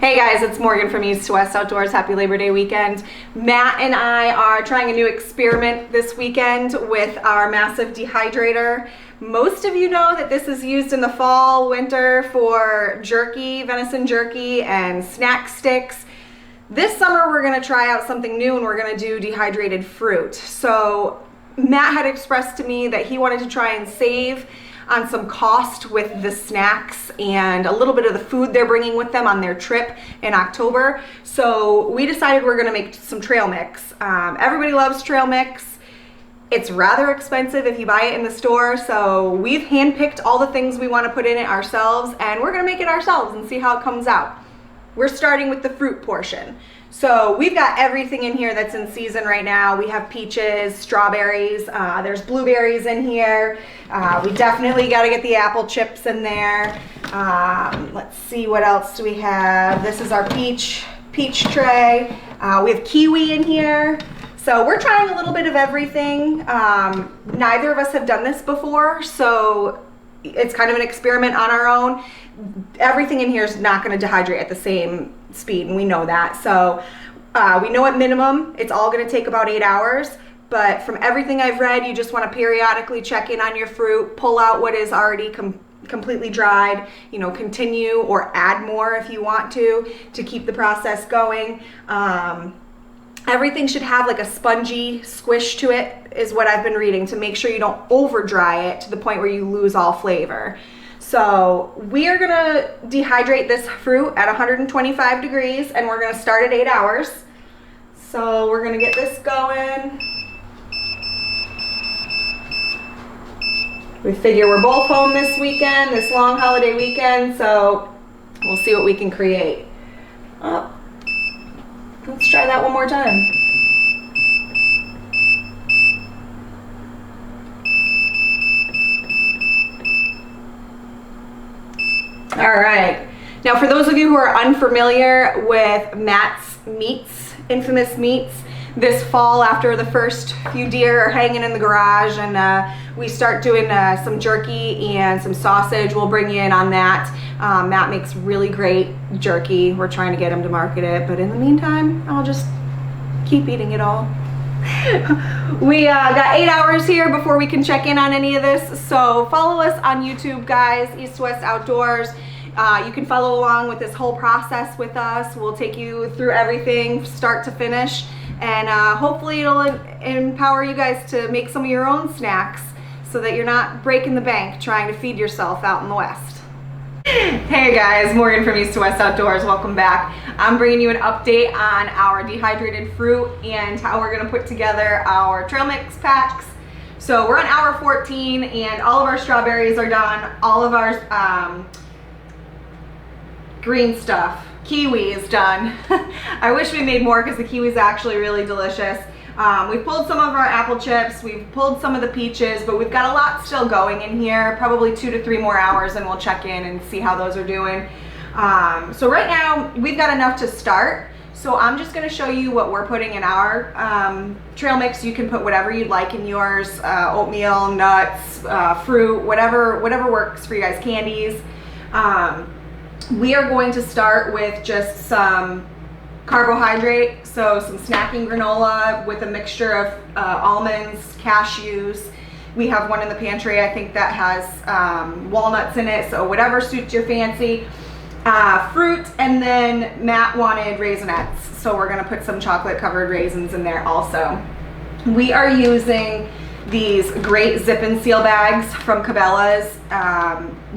Hey guys, it's Morgan from East to West Outdoors. Happy Labor Day weekend. Matt and I are trying a new experiment this weekend with our massive dehydrator. Most of you know that this is used in the fall, winter for jerky, venison jerky, and snack sticks. This summer we're gonna try out something new and we're gonna do dehydrated fruit. So Matt had expressed to me that he wanted to try and save on some cost with the snacks and a little bit of the food they're bringing with them on their trip in October. So we decided we're gonna make some trail mix. Everybody loves trail mix. It's rather expensive if you buy it in the store, so we've handpicked all the things we want to put in it ourselves, and we're gonna make it ourselves and see how it comes out. We're starting with the fruit portion. So we've got everything in here that's in season right now. We have peaches, strawberries, there's blueberries in here. We definitely got to get the apple chips in there. Let's see, what else do we have? This is our peach tray. We have kiwi in here. So we're trying a little bit of everything. Neither of us have done this before, so it's kind of an experiment on our own. Everything in here is not going to dehydrate at the same speed, and we know that. So we know at minimum it's all going to take about 8 hours, but from everything I've read, you just want to periodically check in on your fruit, pull out what is already completely dried, you know, continue or add more if you want to keep the process going. Everything should have like a spongy squish to it, is what I've been reading, to make sure you don't over dry it to the point where you lose all flavor. So we are gonna dehydrate this fruit at 125 degrees, and we're gonna start at 8 hours. So we're gonna get this going. We figure we're both home this weekend, this long holiday weekend, so we'll see what we can create. Let's try that one more time. All right. Now, for those of you who are unfamiliar with Matt's meats, infamous meats, this fall after the first few deer are hanging in the garage and we start doing some jerky and some sausage, we'll bring you in on that. Matt makes really great jerky. We're trying to get him to market it, but in the meantime, I'll just keep eating it all. We got 8 hours here before we can check in on any of this, so follow us on YouTube, guys, East to West Outdoors. You can follow along with this whole process with us. We'll take you through everything start to finish, and hopefully it'll empower you guys to make some of your own snacks so that you're not breaking the bank trying to feed yourself out in the West. Hey guys, Morgan from East to West Outdoors. Welcome back. I'm bringing you an update on our dehydrated fruit and how we're going to put together our trail mix packs. So we're on hour 14 and all of our strawberries are done. All of our green stuff, kiwi, is done. I wish we made more because the kiwi is actually really delicious. We've pulled some of our apple chips, we've pulled some of the peaches, but we've got a lot still going in here, probably 2 to 3 more hours, and we'll check in and see how those are doing. So right now we've got enough to start, so I'm just going to show you what we're putting in our trail mix. You can put whatever you'd like in yours, oatmeal, nuts, fruit, whatever works for you guys, candies. We are going to start with just some carbohydrate, so some snacking granola with a mixture of almonds, cashews. We have one in the pantry, I think, that has walnuts in it, so whatever suits your fancy. Fruit, and then Matt wanted Raisinets, so we're gonna put some chocolate covered raisins in there also. We are using these great zip and seal bags from Cabela's.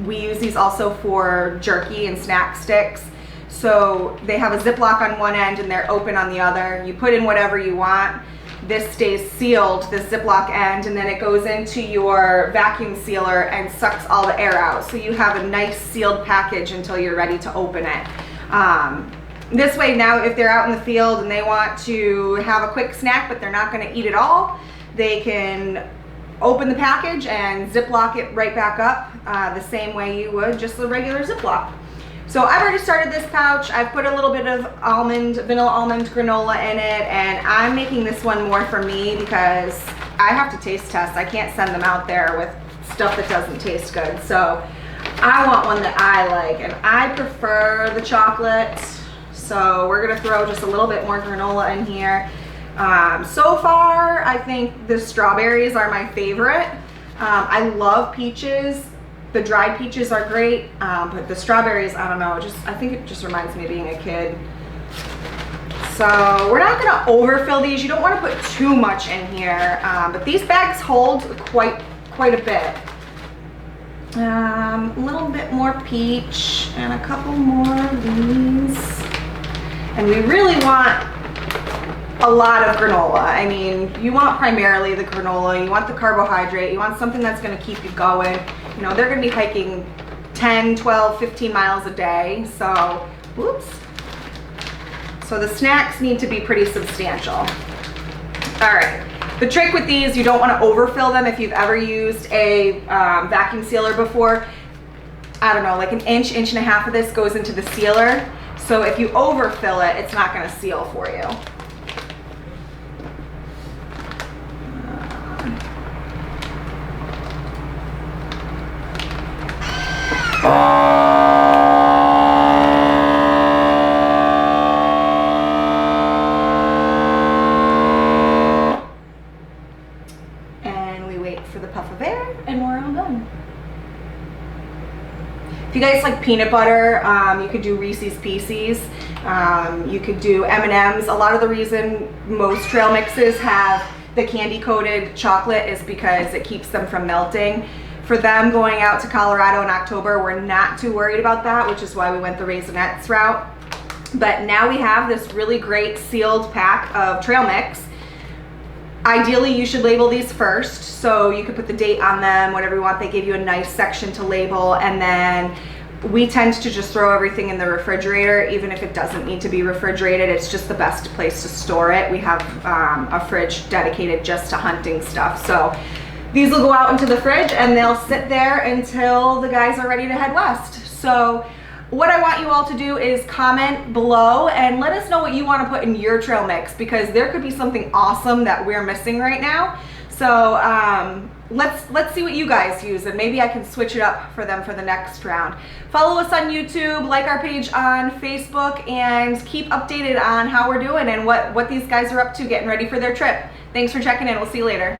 We use these also for jerky and snack sticks. So they have a Ziploc on one end and they're open on the other. You put in whatever you want. This stays sealed, this Ziploc end, and then it goes into your vacuum sealer and sucks all the air out. So you have a nice sealed package until you're ready to open it. This way now, if they're out in the field and they want to have a quick snack but they're not going to eat it all, they can open the package and Ziploc it right back up the same way you would just the regular Ziploc. So I've already started this pouch. I've put a little bit of vanilla almond granola in it, and I'm making this one more for me because I have to taste test. I can't send them out there with stuff that doesn't taste good. So I want one that I like, and I prefer the chocolate. So we're gonna throw just a little bit more granola in here. So far, I think the strawberries are my favorite. I love peaches. The dried peaches are great, but the strawberries, I don't know, I think it just reminds me of being a kid. So we're not gonna overfill these. You don't wanna put too much in here, but these bags hold quite a bit. A little bit more peach and a couple more of these. And we really want a lot of granola. I mean, you want primarily the granola, you want the carbohydrate, you want something that's gonna keep you going. You know, they're gonna be hiking 10, 12, 15 miles a day, so, whoops. So the snacks need to be pretty substantial. All right, the trick with these, you don't wanna overfill them. If you've ever used a vacuum sealer before, I don't know, like an inch and a half of this goes into the sealer. So if you overfill it, it's not gonna seal for you. And we wait for the puff of air and we're all done. If you guys like peanut butter, you could do Reese's Pieces. You could do M&Ms. A lot of the reason most trail mixes have the candy coated chocolate is because it keeps them from melting. For them going out to Colorado in October, we're not too worried about that, which is why we went the Raisinets route. But now we have this really great sealed pack of trail mix. Ideally, you should label these first, so you could put the date on them, whatever you want. They give you a nice section to label, and then we tend to just throw everything in the refrigerator, even if it doesn't need to be refrigerated. It's just the best place to store it. We have a fridge dedicated just to hunting stuff. So these will go out into the fridge and they'll sit there until the guys are ready to head west. So what I want you all to do is comment below and let us know what you want to put in your trail mix, because there could be something awesome that we're missing right now. So let's see what you guys use, and maybe I can switch it up for them for the next round. Follow us on YouTube, like our page on Facebook, and keep updated on how we're doing and what these guys are up to getting ready for their trip. Thanks for checking in. We'll see you later.